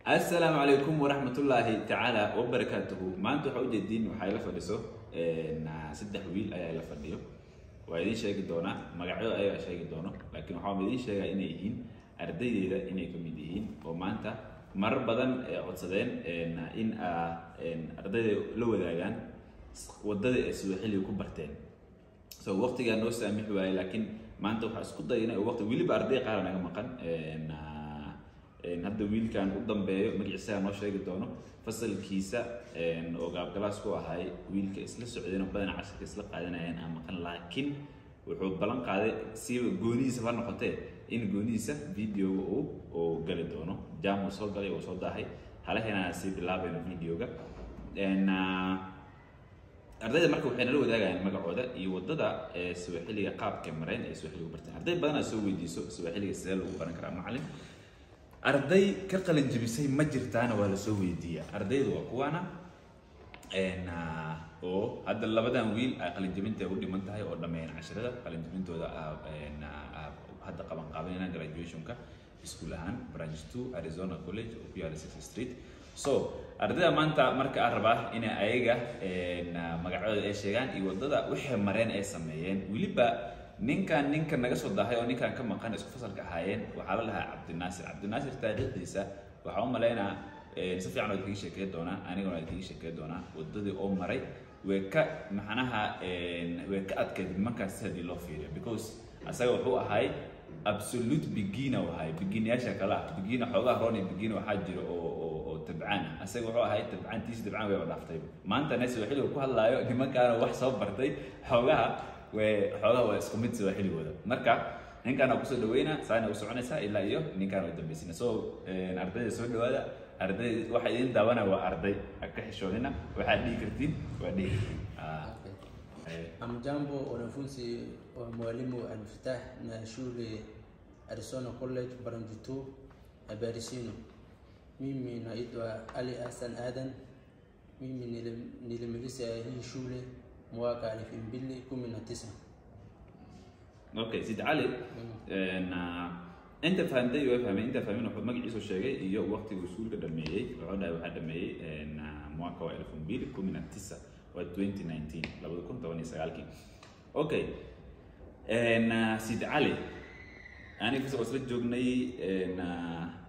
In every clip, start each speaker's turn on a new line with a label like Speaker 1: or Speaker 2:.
Speaker 1: السلام عليكم ورحمة الله تعالى وبركاته. ما أنتوا حوجة الدين وحيلا فدسو سد حويل أي فديو وعيدين شيء دونا مقعد أي شيء دونا لكن حامدين شيء إنيهين أردي إذا إنيكم يدين وما أنت مر بدن عصدين إن أردي لو ذاعان ودد سوحلي وكبرتين وقت جا نوس أمي حوالي لكن ما أنتوا حاسكود هنا وقت ويلي بأردي قارنا كمكان هذا ويل كان قدام بيه مجلسها ما شيء قدامه فصل كيسة وقاب كلاسكو هاي ويل كيسلا سعوديين بدنا عشر كيسلا قاعدين هنا مكان لكن وحب بلان قاعد سيب جونيس فان نقطة إن جونيس فيديو أو قال دونه جام وصل قال وصل ده هاي هلا هنا سيب لابين فيديو كا إن أردت مركب حين لو ده يعني مقعودة يودد سوحلي قاب كاميرين سوحلي وبرتين أردت بدنا سوي دي سوحلي سيل وأنا كرام معلم أردي كقلن جبسي مجرتانا ولا سوي دي أردي وقوانا إن أو هذا اللي بدأ ويل قلن جبنته ودي منتهي أو دمين عشرة قلن جبنته هذا إن هذا قبل قابلنا graduation كا سكولهان برانش 2 أريزونا كوليج وبي على 6 ستريت أردي ما أنت مرك أربعة إن أيجا إن مقعد إيش يعني يودد وحي مرين إيش سميين وليبا ninkan naga soo dahay oo ninkan ka maqan isku fasalka ahaayeen waxa la lahaa Cabdinaasir taariikhdiisa waxa uu maleynaa si fiican oo tii sheekay doona aniga oo tii sheekay doona wadadii oo maray way ka macnaha way ka adkeed markaas hadii loo fiiriyo because asaga wuxuu ahay absolute beginner wahay beginner kala beginner xogaa roonay beginner waxa jiro oo tabcaan asaga wuxuu ahay tabcaantiisa tabcaan way wadaftay maanta naas waxa uu ku hadlaayo nimankaan wax soo bartay xogaha وحوله اسكمت سوى حلو هذا مركب إن كان أقصد دوينا ساينا وسعنا سا إلا إياه إن كانوا يدبسين أرضي سود هذا أرضي واحدين دوانا وأرضي أكحش هنا واحد لي كرتين وادي
Speaker 2: أم جامبو ونفوسي ومعلم المفتاح نشول أريزونا كوليج برانجتو باريسينو ميمي نايدوا علي أحسن آدم ميمي نيلمليسيا هي شولي مواقع في بيلي كومنا 9.
Speaker 1: اوكي سيد علي انت فهمتي وفهم انت فاهمين وحد مجلس الشيء iyo waqti wasuul ka dhameeyay wuxuu waxa dhameeyay مواقع في بيلي كومنا 9 و 2019 2019 اوكي سيد علي انا في وصلت joognay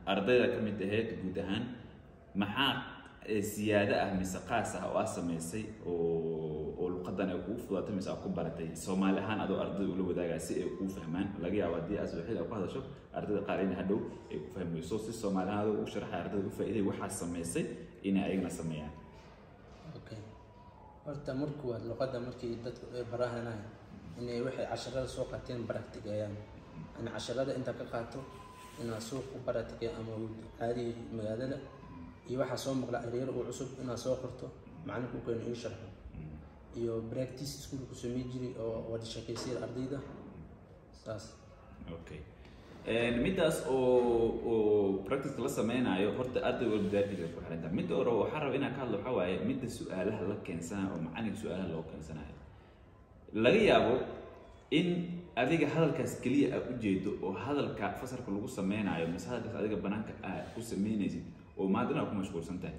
Speaker 1: ardayda kamid ahayd guud ahaan maxaa زيادة مسقاسة أو أسميسي أو القدرة يكون فضلت مسا أكون برتي سومالي هان أدو أرضي ولو داعي سي يكون فهمان لقي أودي أزوحيد أو كذا شوف أرضي قارين هدو يكون فهم يسوسي سومالي هذا وشرح أرضي فإذا واحد سميسي إن أيقنا سميان.
Speaker 2: أوكي. أرتا مركو القدرة مركي دت براهنا إن واحد 10 سوقتين براتك يعني أنا 10 أنت كقاتو إن سوق براتك أما هذه مجادلة يوحى صوم مقلع رير وعصب إنها سوقرته معنا كون يشرحه يو براكتيس سكول كسمي جري أو ودي شكل يصير أرضية ساس
Speaker 1: أوكي ميداس أو براكتيس كلاس مانا يو هرت أرضي والبداية اللي في حالنا ميدا رو حرب إنها كله حواي ميدا سؤالها لك كان سنة أو معاني سؤالها لو كان سنة لقي أبو إن أذيك هذا الكاسكلية أوجده أو هذا الكفسر كله قصة مانا يو بس هذا أذيك بنانك قصة مانا زين وما أدري أكون مشغول سنتين.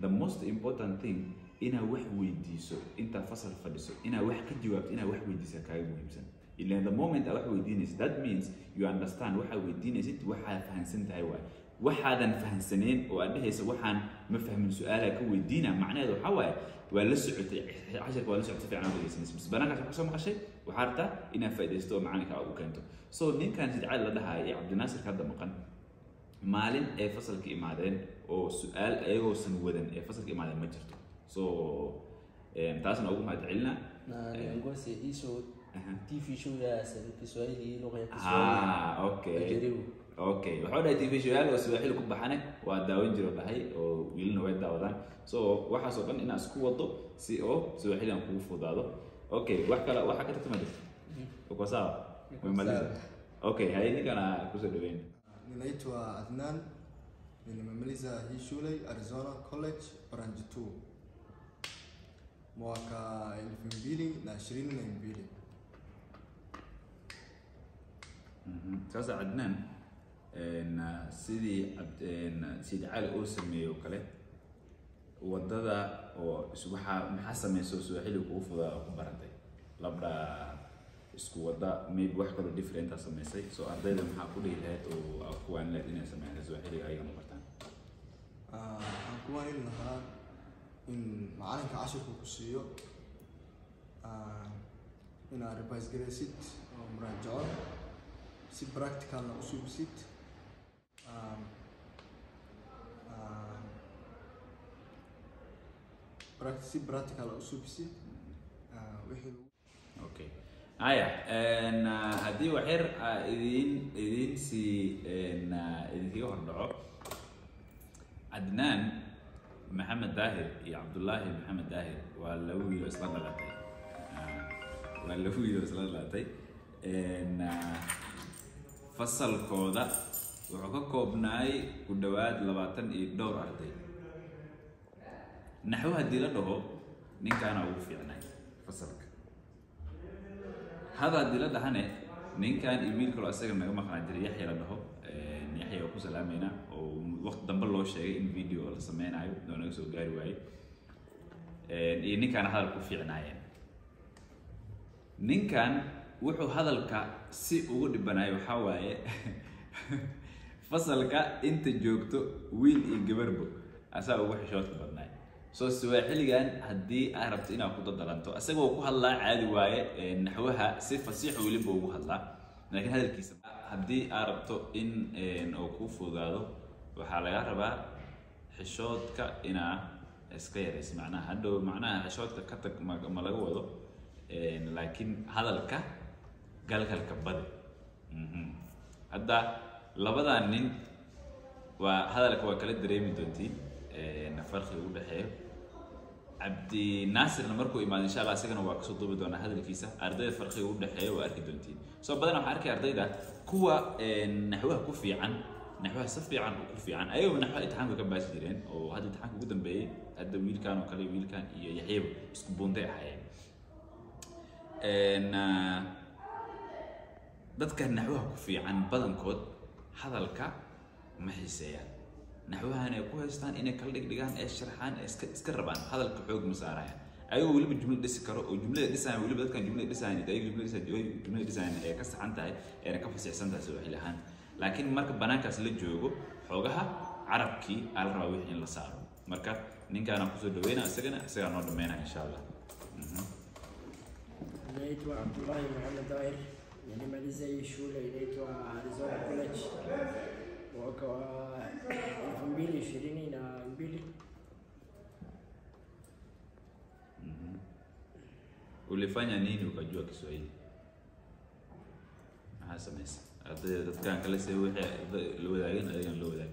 Speaker 1: The most important thing إنها وح ويديسو أنت فصل فديسو إنها وح كجواب إنها وح ويديسو كاي مهم سن. إلا the moment وح ويدينيس that means you understand وح ويدينيس وح فهم سنت هواي وح هذا نفهم سنين وأده يس وحن مفهم سؤالك ويدينا معناه ذو حواي ولا سعت عشرة ولا سعت في عناوين الاسم بس بناك عشان ما شيء وحارته إنها فائدته معانك أو كنتو. So نين كان تدعى لدها يا عبد الناصر كذا مقن مالين أي فصل كإمادين أو سؤال أيوه سنودن أي فصل كإمادين ما جرتو so تاسن أقول ما تعلنا
Speaker 2: نقول سيسو تي في شو يا سيدي سؤالي لغة سؤالي
Speaker 1: أوكي وحنا تي في شو يا لو سؤالي لكم بحنة وداوين جرو بهاي أو ويلنا ويد داودان so واحد سؤال إن أسكو وضو سي أو سؤالي أنا كوفو دادو أوكي واحد كده تمدس وكوسا وماليزا أوكي هاي نيجانا كوسا دوين
Speaker 3: Ninaitwa Adnan, nilimaliza hii shule Arizona College Branch 2 mwaka 2022.
Speaker 1: Sasa Adnan sidii Sidi Cali oo sameeyo kale wadada oo maxaa sameeyso Swahili ku fudaa ku baratay labda isku wada maybe wax kale different ah sameysay soo ardayda maxaa ku dhiilayd oo kuwan la inay sameeyaan Swahili ayagana bartaan
Speaker 3: aan ku waan lahaa in macalinka cashirku ku siiyo in aad revise garaysid oo muraajaco si practical na u suubsid practical u suubsid wixii
Speaker 1: okay haddii waxyar idin si idinkaga hordhaco Adnan Maxamed Daahir iyo Cabdullaahi Maxamed Daahir waa laba wiil oo isla dhalatay fasalkooda wuxuu ka koobnaay ku dhawaad 22 arday naxwo haddii la dhaho ninkaana ugu fiicnay fasalka hada haddii la dhahane ninkan iyo wiil kaloo asaga naga maqnaa jiray Yaxya la dhaho Yaxya oo ku salaamayna oo waqti dambe loo sheegay in video la sameynayo oo naga soo gaari waayay iyo ninkan hadal ku fiicnaayeen ninkan wuxuu hadalka si ugu dhibanaay waxa waaye fasalka inta joogto wiil iyo gabarbo asaa ugu xishoodka badnaay soo Swahiligan haddii aad rabto inaad ku dadalanto asagoo ku hadlaa caadi waaye naxwaha si fasiix waliba ugu hadlaa laakiin hadalkiisa haddii aad rabto in uu ku fudaado waxaa laga rabaa xishoodka inaa iska yarayso macnaha xishoodka ka tag ma laga wado laakiin hadalka galgalka badi hadda labadan nin waa hadalka waa kala dareemi doontiin farqiga u dhaxeeyo Cabdi Naasirna markuu imaado insha Allah asagana waa kasoo duubi doonaa hadalkiisa ardayda farqiga u dhaxeeyo waa arki doontiin soo badan waxaan arkay ardayda kuwa naxwaha ku fiican naxwaha si fiican ku fiican ayagu naxwaha imtixaanka ka baasi jireen oo hadda imtixaanka ugu dambeeyay hadda wiilkan oo kale wiilkan iyo Yaxya isku buuntay ahaayeen dadka naxwaha ku fiican badankood hadalka ma xiiseeyaan naxwahan ay ku haystaan inay kala dhigdhigaan ee sharxaan iska rabaan hadalka xoog ma saarayaan ayuu waliba jumlad dhisi karo oo jumlada dhisaan waliba dadkan jumlada dhisaan jumlada dhisaan ee ka saxan tahay ee ka fasiixsan tahay Swahili ahaan laakiin marka banaankaas la joogo xogaha carabkii al rabaa wixii in la saaro marka ninkaan ku soo dhaweynaa isaga noo dhameynaa insha Allah
Speaker 4: inaitwa Abdullahi Muhammad Dair nilimaliza hii shule inaitwa Arizona College mwaka wa 2022
Speaker 1: ulifanya nini ukajua Kiswahili maxaa samaysa ardayda dadkan kale say wixii la wadaageen adigan la wadaag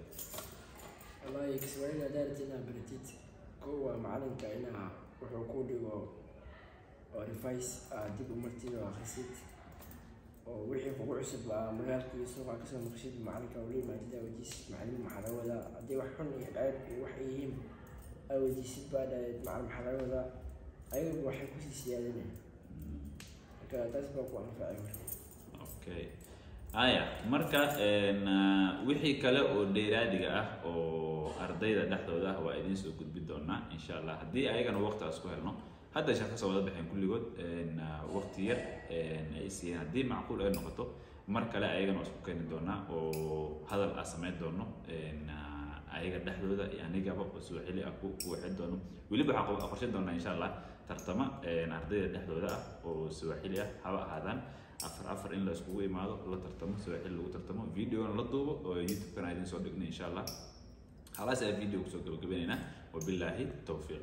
Speaker 4: wallahi Kiswahili haddaad inaad baratid kuwa macalinka inaa wuxuu ku dhigo oo revise dib u martid oo akhrisid oo wixii kugu cusub magaalkii suuqa kasoo maqshid macalinka oo liimaatid awdiisid macallin maxaa laga wadaa haddii wax xun iyo ceeb iyo wax yihiin awdiisid baa dhahayd macallin maxaa laga wadaa ayagu waxay kusii siyaadinayaan marka taas baa ku anfacay marka
Speaker 1: okay marka wixii kale oo dheeraadiga ah oo ardayda dhexdooda ah waa idin soo gudbi doonaa insha Allah haddii ayagana waqtigaas ku helno hadda shaqo soo wada baxeen kulligood waqti yar ay siiyeen haddii macquul ay noqoto mar kale ayagana isku keeni doonaa oo hadal aan sameyn doono ayaga dhexdooda iyo anigaba oo Swahili ah ku waxay doono waliba waxaan qorshe doonaa insha Allah tartama ardayda dhexdooda ah oo Swahili ah haba ahaadaan afar in la iskugu imaado la tartamo Swahili lagu tartamo video la duubo oo YouTube kana idin soo dhigno insha Allah خلاص الفيديو كسو قبل قبلنا وبالله التوفيق